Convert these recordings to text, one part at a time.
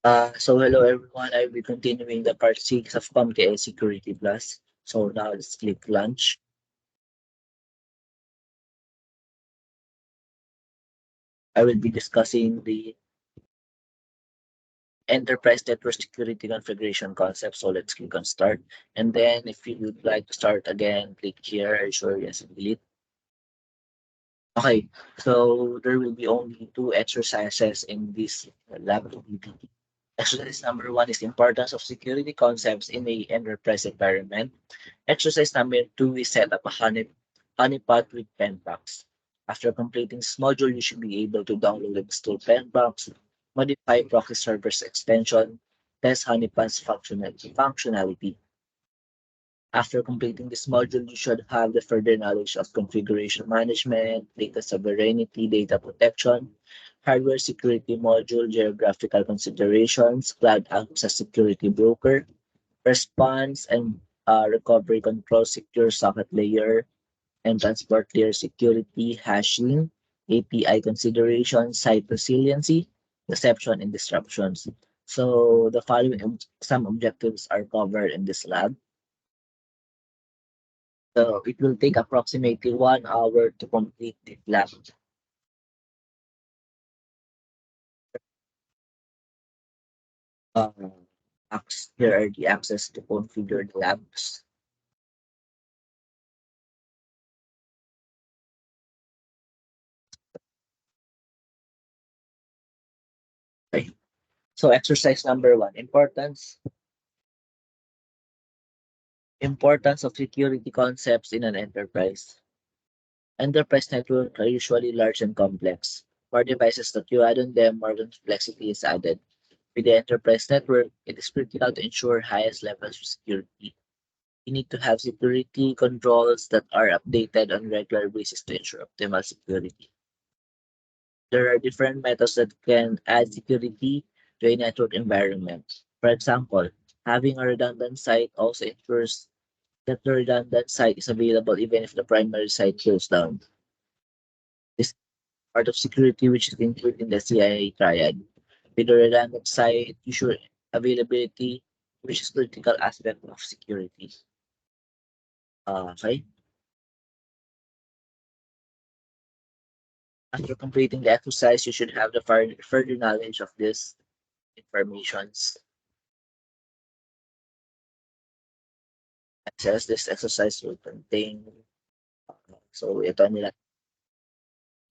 So hello everyone. I'll be continuing the part 6 of CompTIA Security Plus. So now let's click launch. I will be discussing the enterprise network security configuration concept. So let's click on start. And then if you would like to start again, click here. I sure yes and delete. Okay, so there will be only two exercises in this lab activity. Exercise number one is importance of security concepts in a enterprise environment. Exercise number two is set up a honeypot with Penbox. After completing this module, you should be able to download and install Penbox, modify proxy server's extension, test honeypot's functionality. After completing this module, you should have the further knowledge of configuration management, data sovereignty, data protection, hardware security module, geographical considerations, cloud access security broker, response and recovery control, secure socket layer, and transport layer security, hashing, API considerations, site resiliency, deception, and disruptions. So the following some objectives are covered in this lab. So it will take approximately 1 hour to complete the lab. Uh, here are the access to configure the labs. Okay. So exercise number one, importance of security concepts in an enterprise. Enterprise networks are usually large and complex. More devices that you add on them, more complexity is added. With the enterprise network, it is critical to ensure highest levels of security. You need to have security controls that are updated on regular basis to ensure optimal security. There are different methods that can add security to a network environment. For example, having a redundant site also ensures that the redundant site is available even if the primary site goes down. This is part of security which is included in the CIA triad. With the redundant site, ensure availability, which is critical aspect of security. Okay. After completing the exercise, you should have the further knowledge of this informations. It says this exercise will contain so ito nila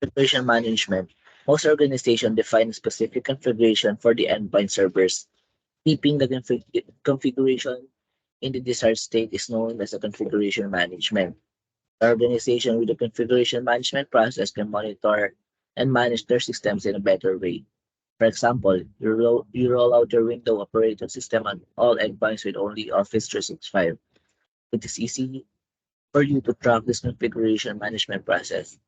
configuration management. Most organizations define a specific configuration for the endpoint servers. Keeping the configuration in the desired state is known as a configuration management. The organization with the configuration management process can monitor and manage their systems in a better way. For example, you roll out your Windows operating system on all endpoints with only Office 365. It is easy for you to track this configuration management process.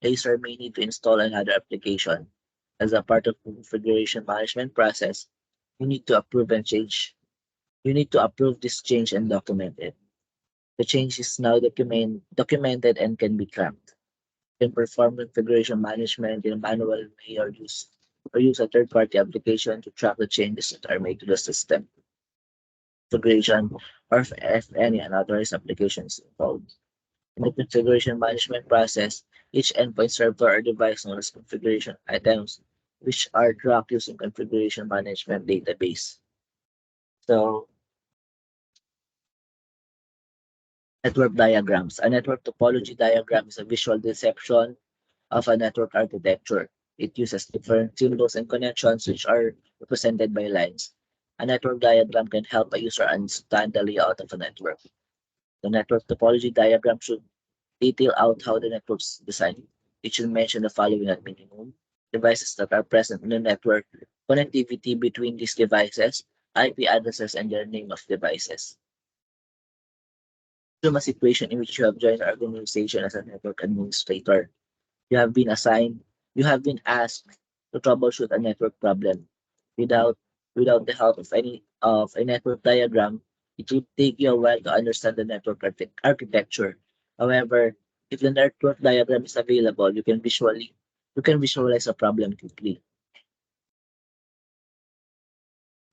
A user may need to install another application. As a part of the configuration management process, you need to approve and change. You need to approve this change and document it. The change is now documented and can be tracked. You can perform configuration management in a manual way or use a third-party application to track the changes that are made to the system, configuration, or if any unauthorized applications involved. In the configuration management process, each endpoint server or device known as configuration items, which are tracked using configuration management database. So, network diagrams. A network topology diagram is a visual deception of a network architecture. It uses different symbols and connections which are represented by lines. A network diagram can help a user understand the layout of a network. The network topology diagram should detail out how the network's designed. It should mention the following at minimum: devices that are present in the network, connectivity between these devices, IP addresses, and their name of devices. Assume a situation in which you have joined an organization as a network administrator. You have been assigned, you have been asked to troubleshoot a network problem. Without without the help of any of a network diagram, it would take you a while to understand the network architecture. However, if the network diagram is available, you can visualize a problem quickly.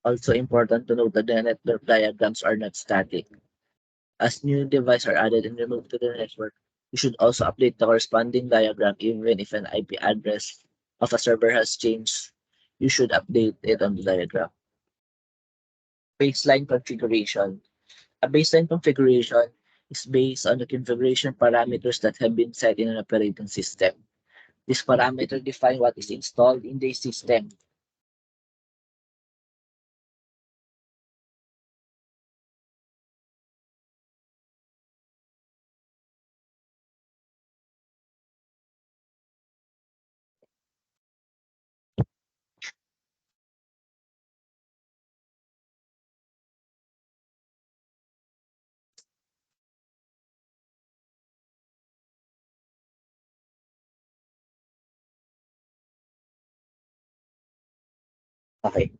Also important to note that the network diagrams are not static. As new devices are added and removed to the network, you should also update the corresponding diagram even if an IP address of a server has changed. You should update it on the diagram. Baseline configuration. A baseline configuration is based on the configuration parameters that have been set in an operating system. These parameters define what is installed in the system. Okay.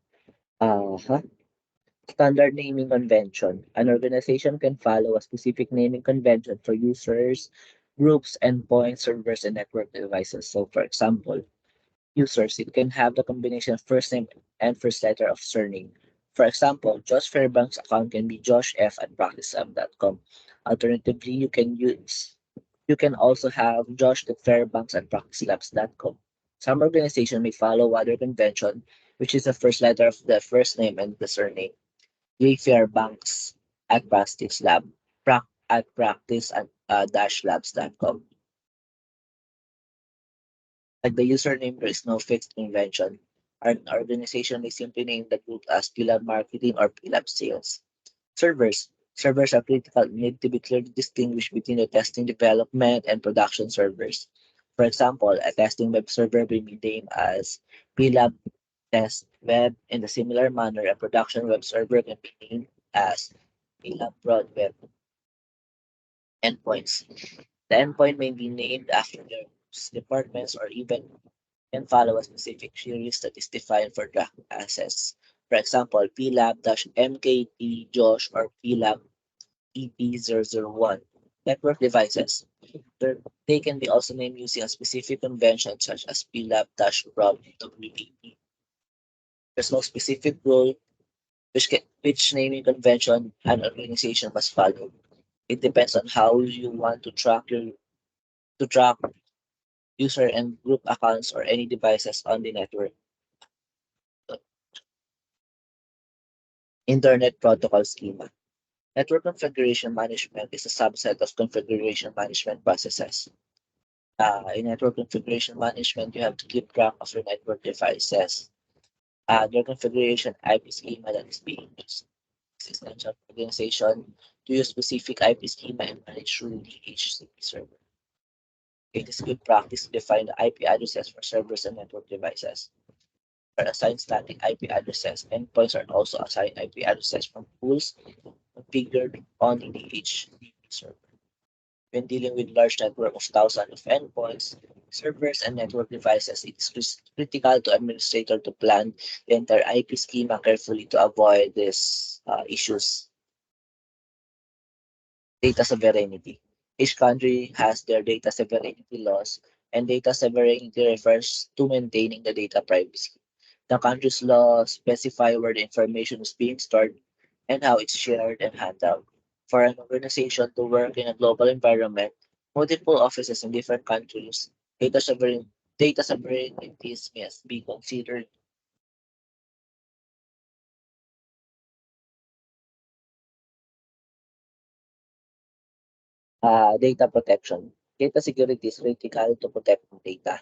Uh-huh. Standard naming convention. An organization can follow a specific naming convention for users, groups, endpoints, servers, and network devices. So, for example, users, it can have the combination of first name and first letter of surname. For example, Josh Fairbanks' account can be joshf at practicelab.com. Alternatively, you can also have josh.fairbanks at practicelabs.com. Some organization may follow other convention, which is the first letter of the first name and the surname. J Fairbanks at Practice Lab, at practice at labs.com. Like the username, there is no fixed convention. An organization may simply name the group as PLAB Marketing or PLAB Sales. Servers. Servers are critical and need to be clearly distinguished between the testing development and production servers. For example, a testing web server will be named as PLAB Test Web. In a similar manner, a production web server can be named as PLAB Prod Web endpoints. The endpoint may be named after their departments or even can follow a specific series that is defined for track access. For example, plab-mkt josh or plab ep001 network devices. They can be also named using a specific convention such as plab-prob wep. There's no specific rule which naming convention an organization must follow. It depends on how you want to track user and group accounts or any devices on the network. Internet Protocol Schema. Network configuration management is a subset of configuration management processes. In network configuration management, you have to keep track of your network devices, their configuration IP schema that is being used. This is essential for organization to use specific IP schema and manage through the HCP server. It is good practice to define the IP addresses for servers and network devices. For assigned static IP addresses, endpoints are also assigned IP addresses from pools configured on the HCP server. When dealing with large network of thousands of endpoints, servers, and network devices, it is critical to administrator to plan the entire IP schema carefully to avoid these issues. Data sovereignty. Each country has their data sovereignty laws, and data sovereignty refers to maintaining the data privacy. The country's laws specify where the information is being stored and how it's shared and handled. For an organization to work in a global environment, multiple offices in different countries, data sovereignty must be considered. Data protection. Data security is critical to protect data.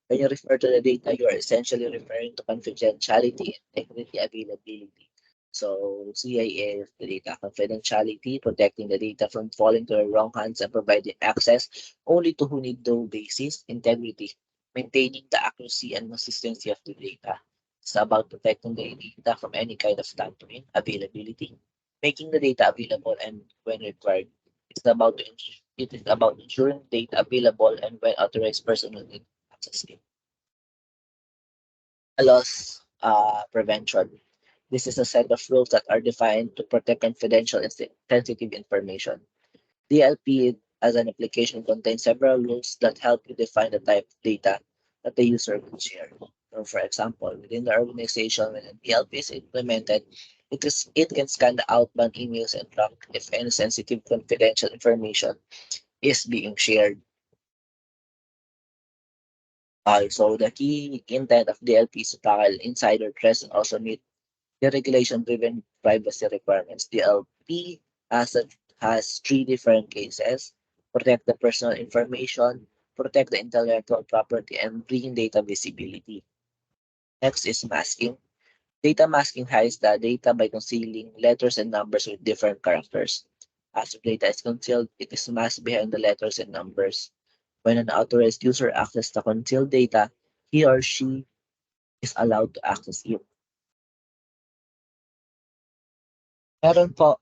When you refer to the data, you are essentially referring to confidentiality and integrity availability. So CIA is the data confidentiality, protecting the data from falling to the wrong hands and providing access only to who need the basis, integrity, maintaining the accuracy and consistency of the data. It's about protecting the data from any kind of tampering, availability, making the data available and when required. It is about ensuring data available and when authorized person will get access it. Loss prevention. This is a set of rules that are defined to protect confidential and sensitive information. DLP as an application contains several rules that help you define the type of data that the user will share. So for example, within the organization, when an DLP is implemented, it can scan the outbound emails and track if any sensitive confidential information is being shared. So the key intent of DLP is to tackle insider threats and also meet the regulation-driven privacy requirements. DLP has, has three different cases: protect the personal information, protect the intellectual property, and bring data visibility. Next is masking. Data masking hides the data by concealing letters and numbers with different characters. After data is concealed, it is masked behind the letters and numbers. When an authorized user accesses the concealed data, he or she is allowed to access it. Meron po,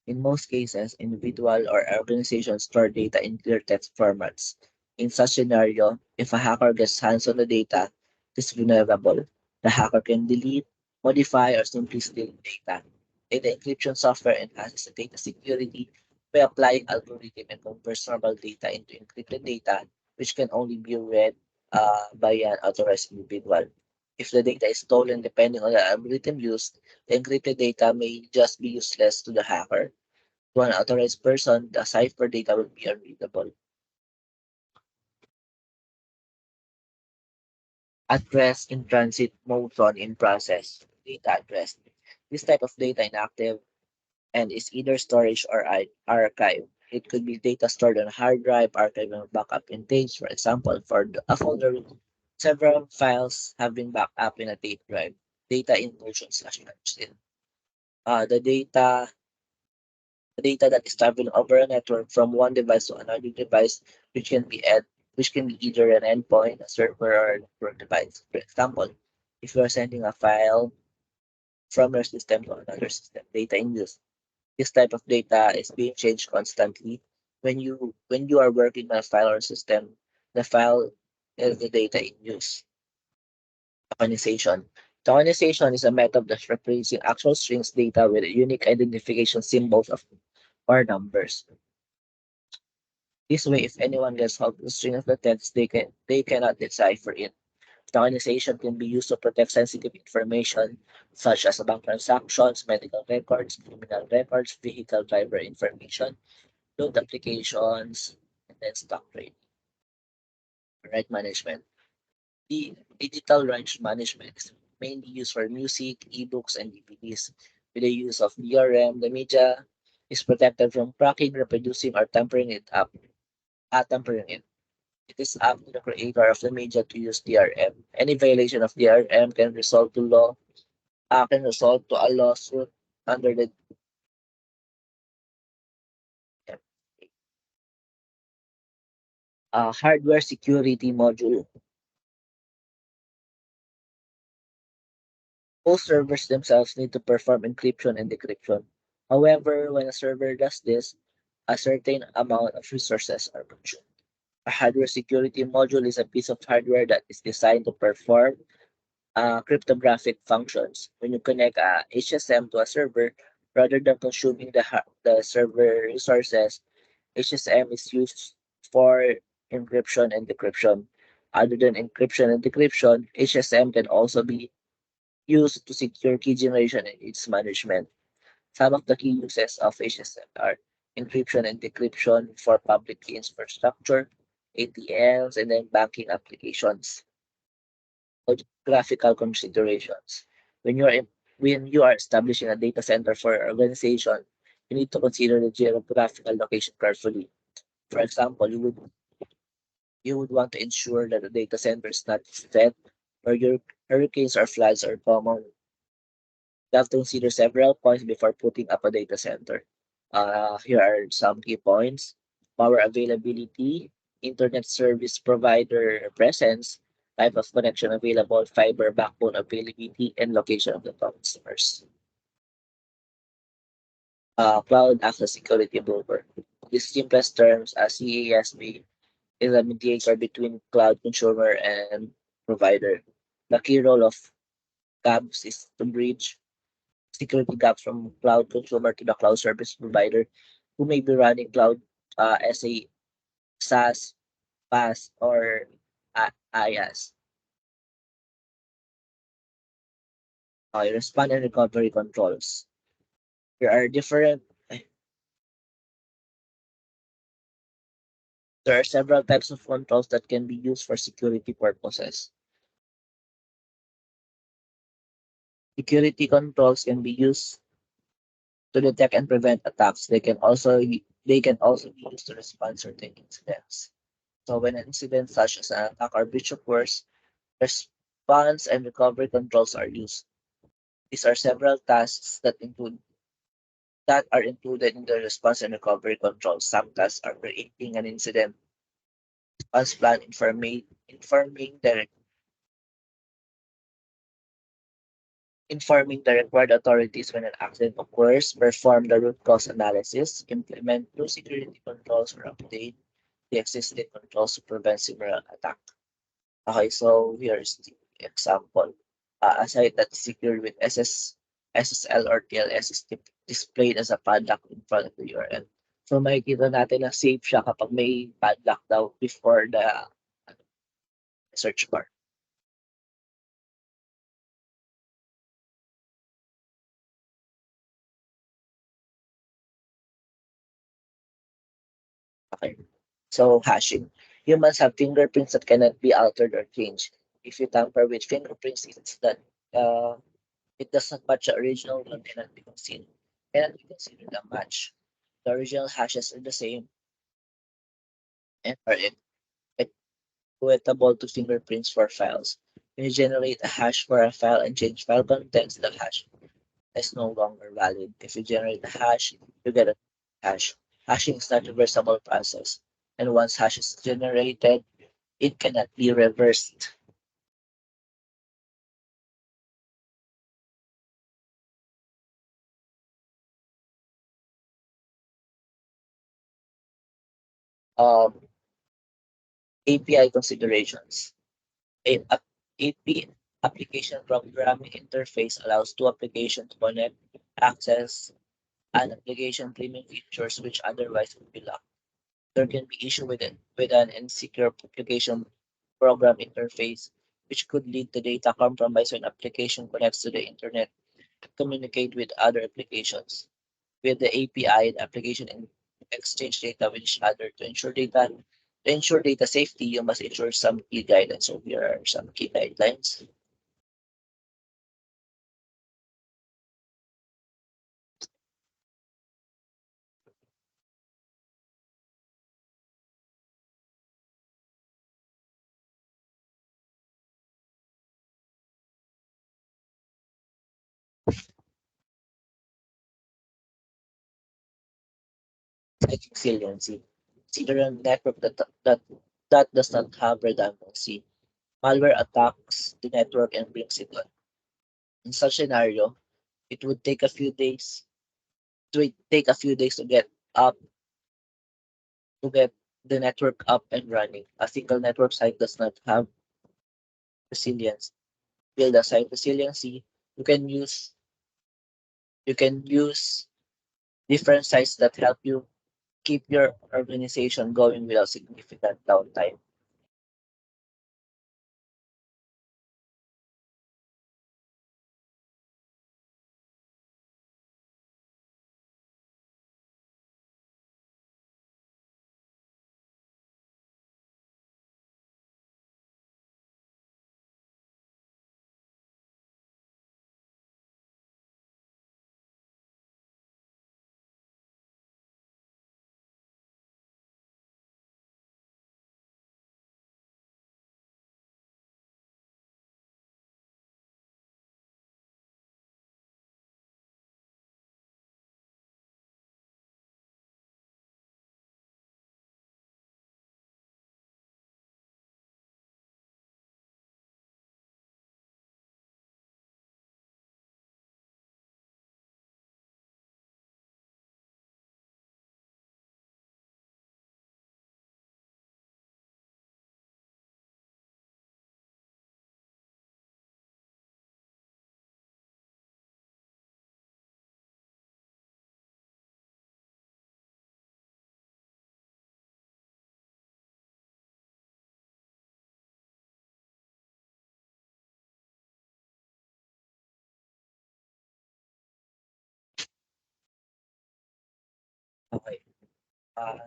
in most cases, individual or organizations store data in clear text formats. In such scenario, if a hacker gets hands on the data, it is vulnerable. The hacker can delete, modify, or simply steal data. Data encryption software enhances the data security by applying algorithm and converts normal data into encrypted data, which can only be read by an authorized individual. If the data is stolen depending on the algorithm used, the encrypted data may just be useless to the hacker. To an authorized person, the cipher data will be unreadable. At rest, in transit, motion, in process. Data at rest. This type of data inactive and is either storage or archive. It could be data stored on a hard drive, archive and backup in tapes. For example, for a folder with several files have been backed up in a tape drive. Data in motion slash transit. The data that is traveling over a network from one device to another device, which can be either an endpoint, a server, or a network device. For example, if you are sending a file from your system to another system, data in use. This type of data is being changed constantly. When you are working on a file or system, the file is the data in use. Tokenization. Tokenization is a method of replacing actual strings data with unique identification symbols of or numbers. This way, if anyone gets hold of the string of the text, they cannot decipher it. The organization can be used to protect sensitive information such as bank transactions, medical records, criminal records, vehicle driver information, loan applications, and then stock trade. Right management. The digital rights management is mainly used for music, ebooks, and DVDs. With the use of DRM, the media is protected from cracking, reproducing, or tampering it. It is up to the creator of the media to use DRM. Any violation of DRM can result to a lawsuit under the hardware security module. Most servers themselves need to perform encryption and decryption. However, when a server does this, a certain amount of resources are consumed. A hardware security module is a piece of hardware that is designed to perform cryptographic functions. When you connect a HSM to a server, rather than consuming the server resources, HSM is used for encryption and decryption. Other than encryption and decryption, HSM can also be used to secure key generation and its management. Some of the key uses of HSM are encryption and decryption for public key infrastructure, ATMs, and then banking applications. Geographical considerations. When you are when you are establishing a data center for your organization, you need to consider the geographical location carefully. For example, you would want to ensure that the data center is not set where your hurricanes or floods are common. You have to consider several points before putting up a data center. Here are some key points: power availability, internet service provider presence, type of connection available, fiber backbone availability, and location of the customers. Cloud access security broker. In simplest terms, a CASB is a mediator between cloud consumer and provider. The key role of CABs is to bridge security gaps from cloud consumer to the cloud service provider who may be running cloud as a SaaS, PaaS, or Yes. Respond and recovery controls. There are different. There are several types of controls that can be used for security purposes. Security controls can be used to detect and prevent attacks. They can also be used to respond certain incidents. So when an incident such as an attack or breach occurs, response and recovery controls are used. These are several tasks that are included in the response and recovery controls. Some tasks are creating an incident response plan, informing the required authorities when an accident occurs, perform the root cause analysis, implement new security controls, or update the existing controls to prevent similar attack. Okay, so here's the example. A site that's secured with SSL or TLS is displayed as a padlock in front of the URL. So makikita natin na safe siya kapag may padlock daw before the search bar. Okay. So hashing. Humans have fingerprints that cannot be altered or changed. If you tamper with fingerprints, uh, it does not match the original one cannot be considered a match. The original hashes are the same and are equatable to fingerprints for files. When you generate a hash for a file and change file contents, the hash is no longer valid. If you generate a hash, you get a hash. Hashing is not a reversible process, and once hash is generated, it cannot be reversed. Um, API considerations. A, a- AP application programming interface allows two applications to connect, access, an application claiming features which otherwise would be locked. There can be issue with an insecure application program interface, which could lead to data compromise when application connects to the internet to communicate with other applications. With the API, the application and exchange data with each other to ensure data safety, you must ensure some key guidelines. So here are some key guidelines. Like resiliency. Consider a network that does not have redundancy. Malware attacks the network and brings it on. In such scenario, it would take a few days to up get the network up and running. A single network site does not have resilience. Build a site resiliency. You can use you can use different sites that help you keep your organization going without significant downtime.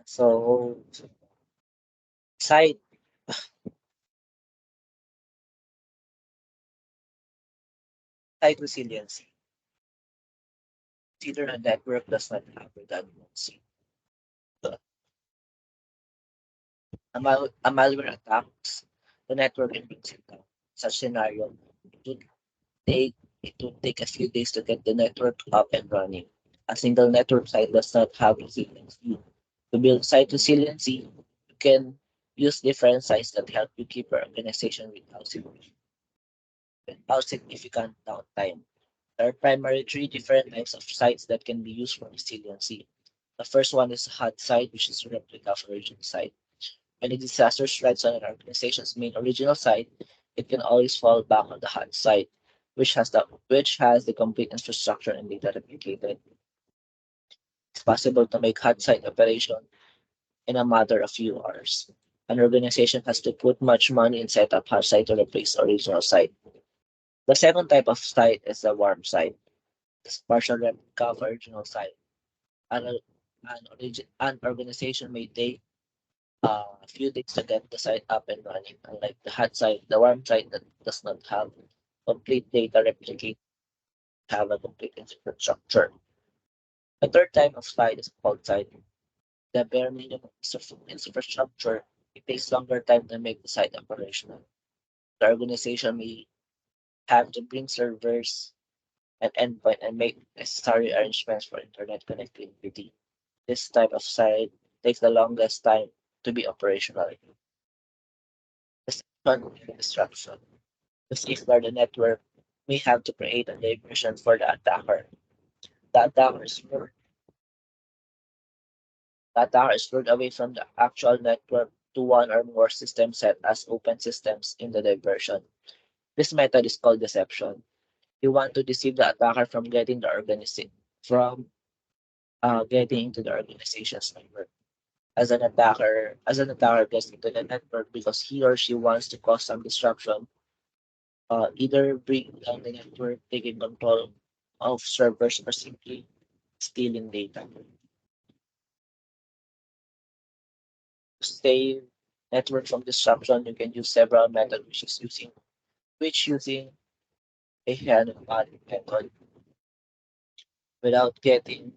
So site site resiliency. Consider a network does not have redundancy. A malware attacks the network and brings it down. Such scenario, it would it would take a few days to get the network up and running. A single network site does not have resiliency. To build site resiliency, you can use different sites that help you keep your organization without significant downtime. There are primarily three different types of sites that can be used for resiliency. The first one is a hot site, which is a replica of original site. When a disaster strikes on an organization's main original site, it can always fall back on the hot site, which has the complete infrastructure and data replicated. It's possible to make hot site operation in a matter of few hours. An organization has to put much money in set up hot site to replace original site. The second type of site is the warm site. It's partial replica of original site. An organization may take a few days to get the site up and running, unlike the hot site, the warm site that does not have complete data replicate, have a complete infrastructure. The third type of site is cold site. The bare minimum infrastructure, it takes longer time to make the site operational. The organization may have to bring servers and endpoint and make necessary arrangements for internet connectivity. This type of site takes the longest time to be operational. Deception and destruction. To safeguard the network, we have to create a diversion for the attacker. The attacker is lured, the attacker is lured away from the actual network to one or more systems set as open systems in the diversion. This method is called deception. You want to deceive the attacker from getting into the organization's network. As an attacker gets into the network because he or she wants to cause some disruption, either bring down the network, taking control of servers, or simply stealing data. To save network from disruption, you can use several methods, which using a hand-on method without getting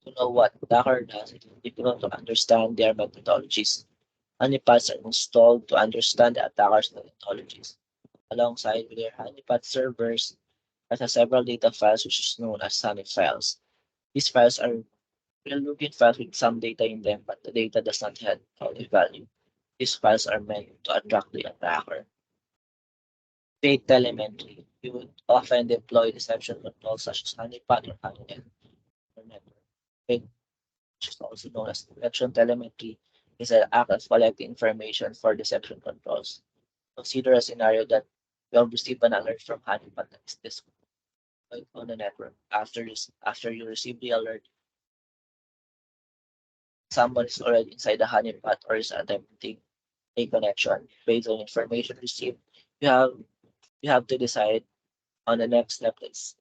to know what attacker does. It is difficult to understand their methodologies. Honeypots are installed to understand the attacker's methodologies. Alongside with their honeypot servers that have several data files which is known as honey files. These files are real-looking files with some data in them, but the data does not have any value. These files are meant to attract the attacker. Fake telemetry. You would often deploy deception controls such as honeypot or honeynet or network. Fake, which is also known as detection telemetry, is an act of collecting information for deception controls. Consider a scenario that you have received an alert from honeypot that is displayed on the network. After you receive the alert, someone is already inside the honeypot or is attempting a connection. Based on information received, you have you have to decide on the next step that's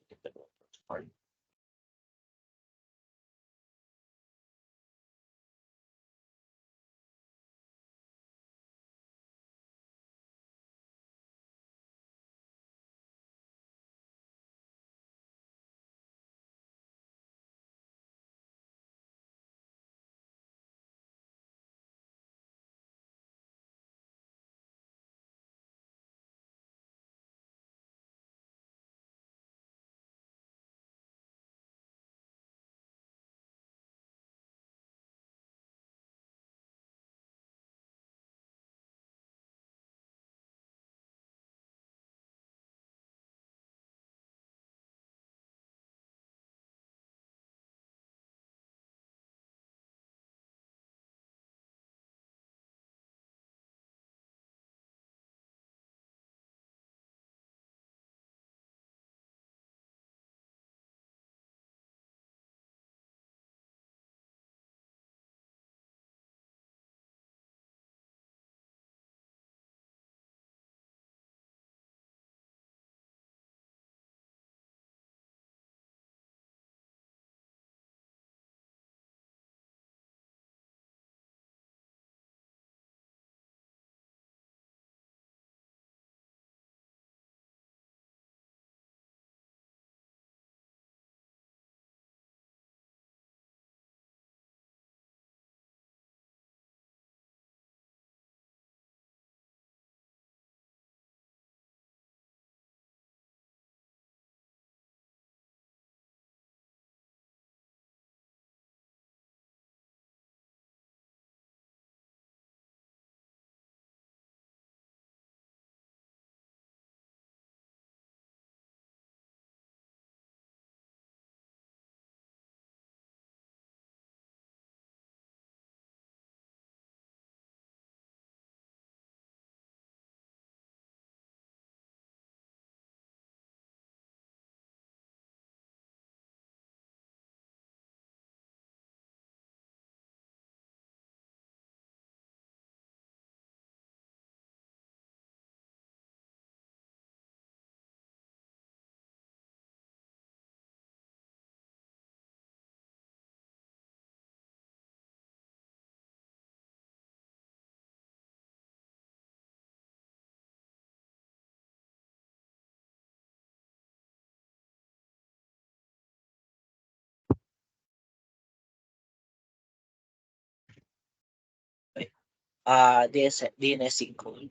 DNS sinkhole.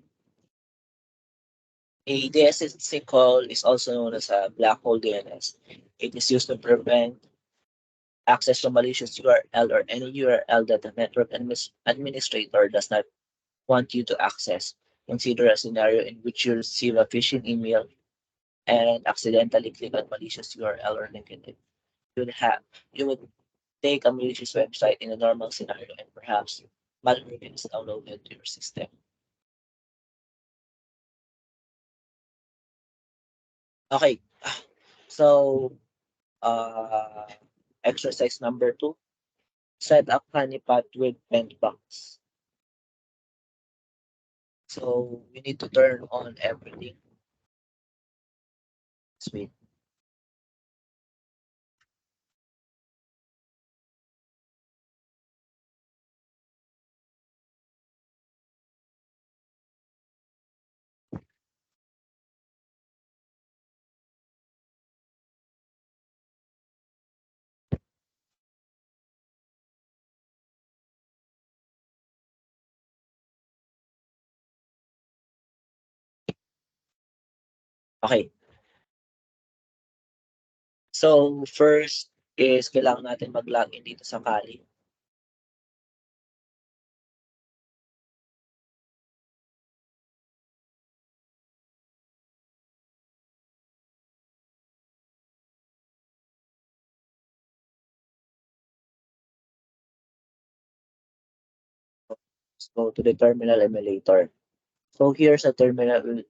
A DNS sinkhole is also known as a black hole DNS. It is used to prevent access to malicious URL or any URL that the network administrator does not want you to access. Consider a scenario in which you receive a phishing email and accidentally click on malicious URL or link in it. You would take a malicious website in a normal scenario and perhaps malware is downloaded to your system. Okay, so uh, exercise number 2, set up honeypot with Pentbox. So we need to turn on everything. Sweet. Okay, so first is kailangan natin mag-login dito sa Kali. Let's go to the terminal emulator. So here's a terminal.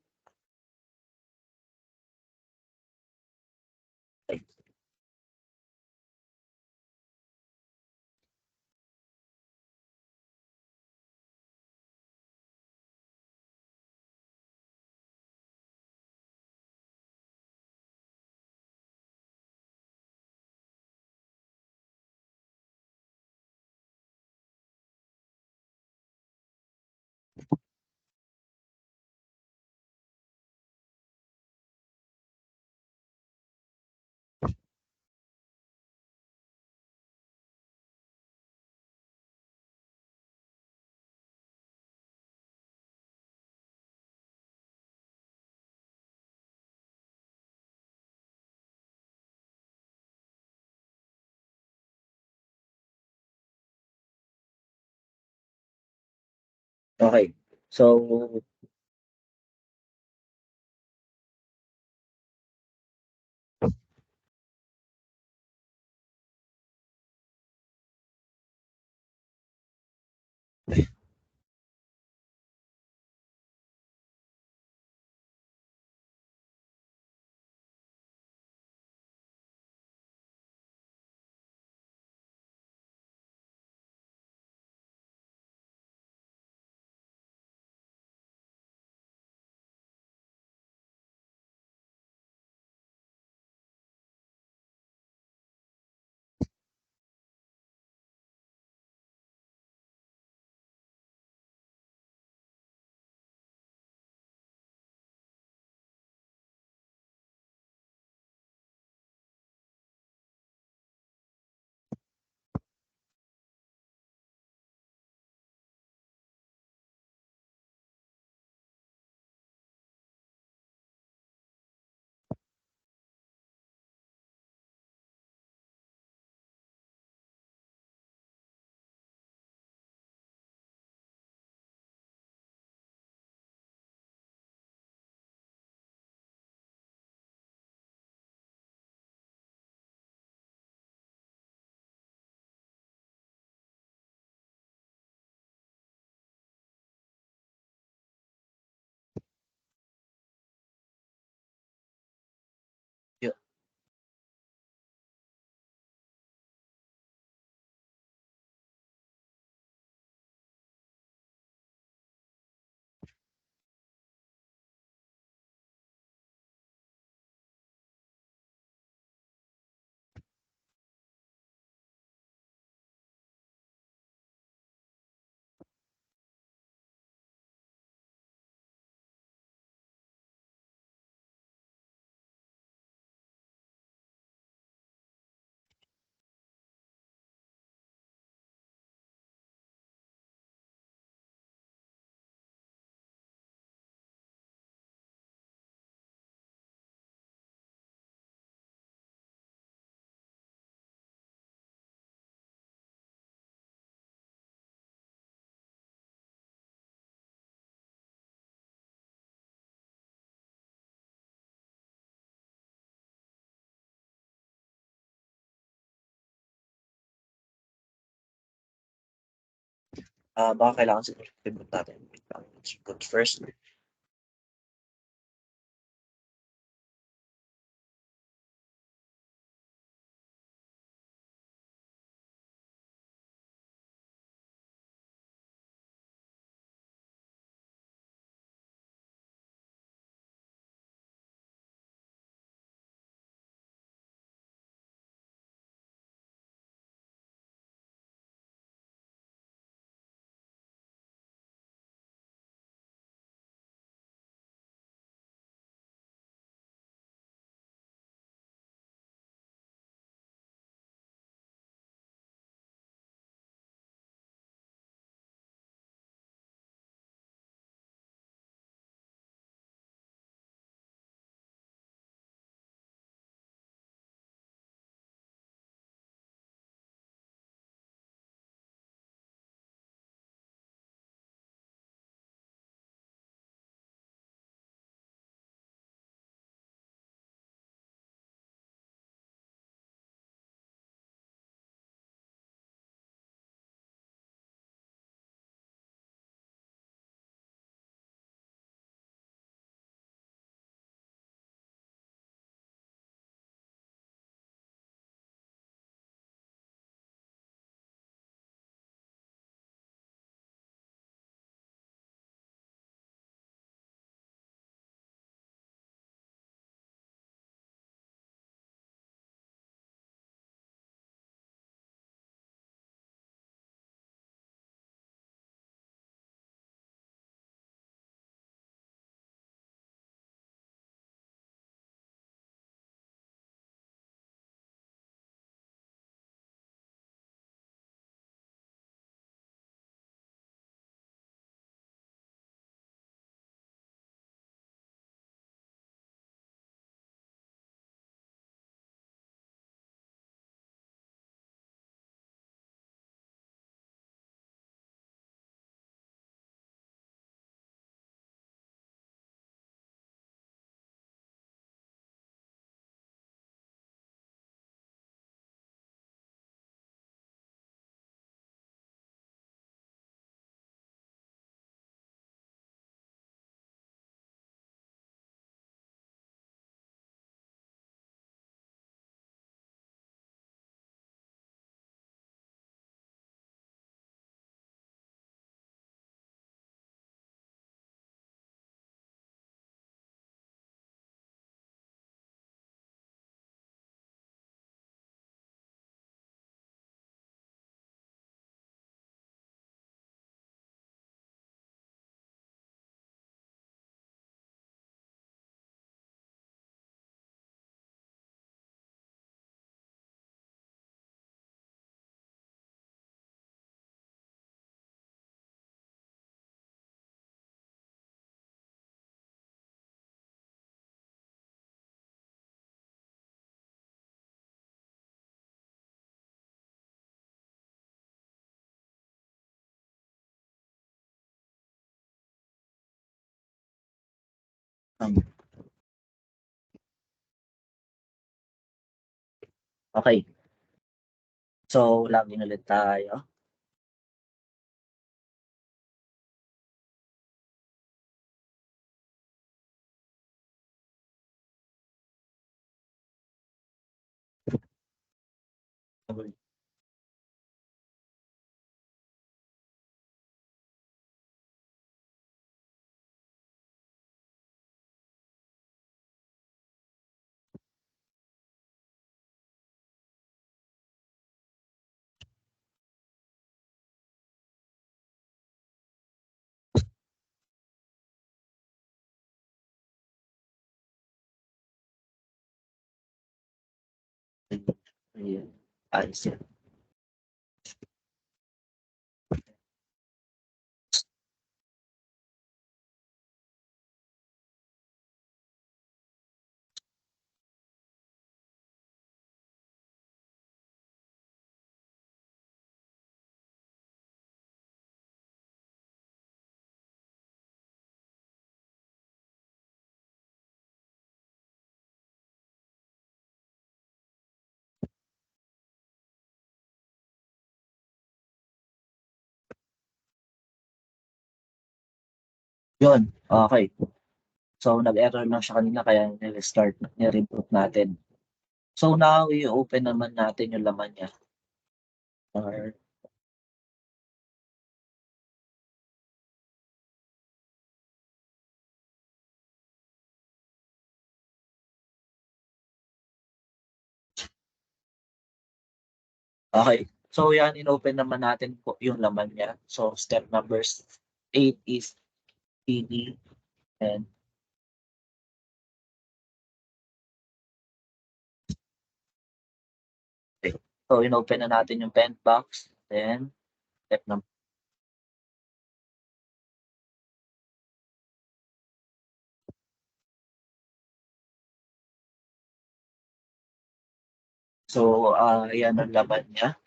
Okay. So Baka kailangan siguro i-reboot natin. Wait lang, let's reboot first. Um, okay. So, login ulit tayo. Ayan. Ayos yan. Yun, okay. So, nag-error lang siya kanina kaya ni-restart, ni-reboot natin. So, now, i-open naman natin yung laman niya. Or, okay. So, yan, in-open naman natin po yung laman niya. So, step number 8 is PD. And, okay. So, in-open na natin yung pen box. Then, step number. So, yan ang laman niya.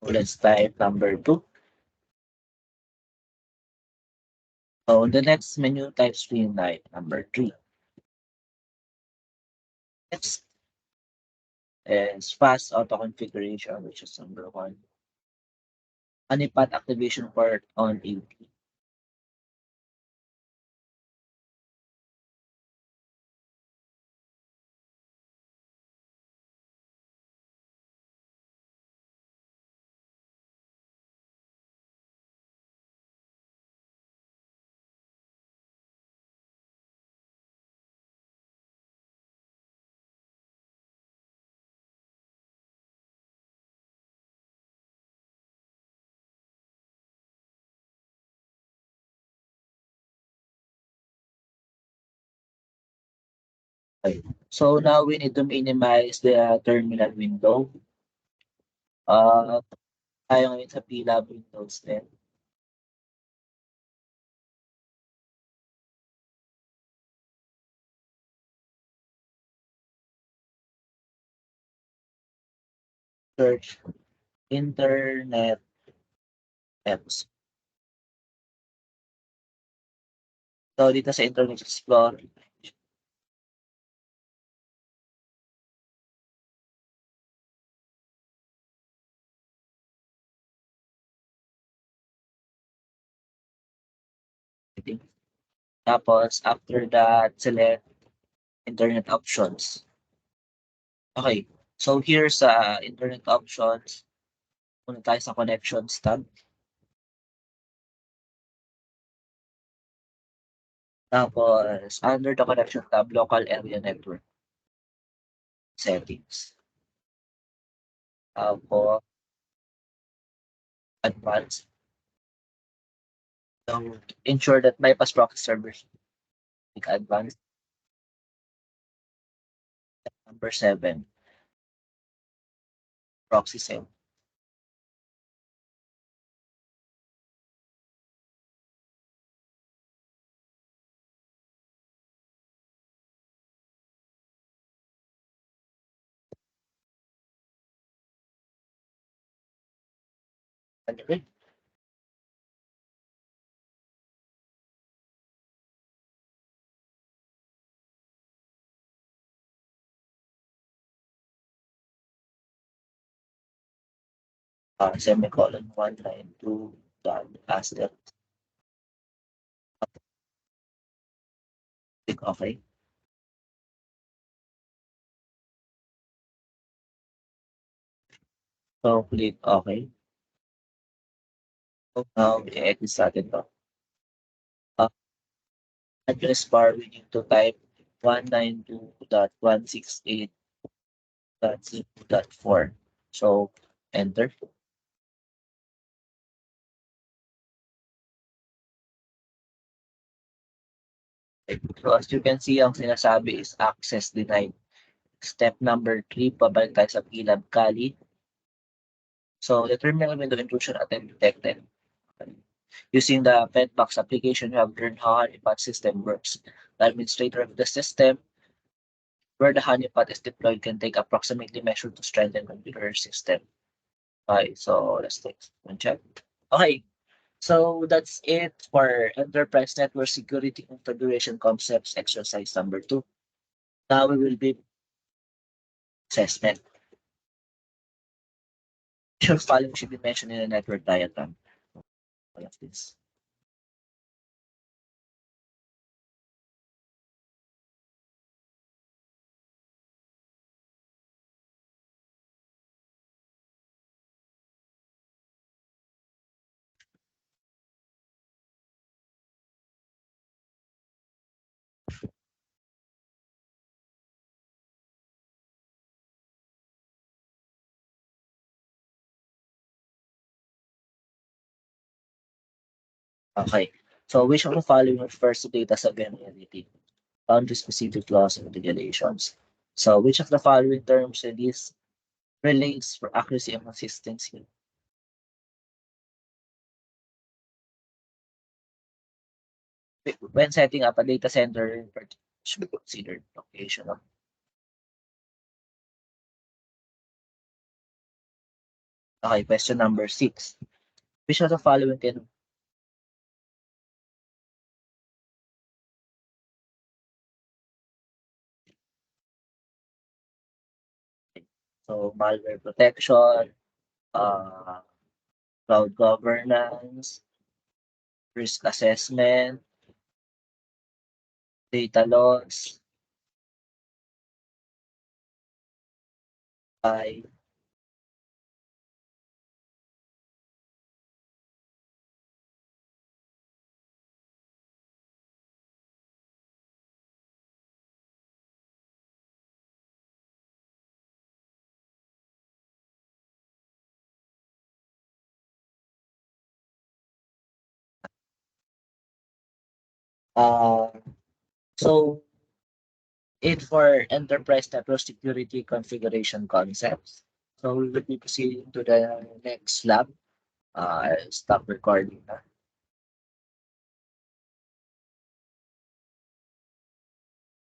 So, let's type number 2. So, the next menu, type streamline, number 3. Next is fast auto configuration, which is number 1. Honeypot activation port on 80. Okay. So now we need to minimize the terminal window. Tayo ngayon sa PLAB Windows 10. Search Internet apps. So dito sa Internet Explorer, I think. Tapos after that, select Internet options. Okay. So here sa Internet options, muna tayo sa Connections tab. Tapos under the Connection tab, Local Area Network Settings. Tapos Advanced. So ensure that bypass proxy servers. Click Advanced. Number 7, proxy send. Okay. Semicolon 192 dot asterisk. Click OK. So click OK. So now i-edit natin to. Address bar, we need to type 192.168.0.4. So enter. So as you can see, ang sinasabi is access denied. Step number 3, pabalik tayo sa PLAB Kali. So the terminal window intrusion attempt detected. Okay. Using the Petbox application, you have learned how honeypot system works. The administrator of the system, where the honeypot is deployed, can take approximately measure to strengthen computer system. Okay, so let's take one check. Okay, so that's it for enterprise network security configuration concepts exercise number 2. Now we will be assessment. Should following should be mentioned in the network diagram. All of this. Okay. So which of the following refers to data sovereignty? Country-specific laws and regulations. So which of the following terms in this relates for accuracy and consistency? When setting up a data center, should be considered location. Okay, question number 6. Which of the following can so malware protection, uh, cloud governance, risk assessment, data loss, I uh, so it for enterprise network security configuration concepts. So we will be proceeding to the next lab. Stop recording.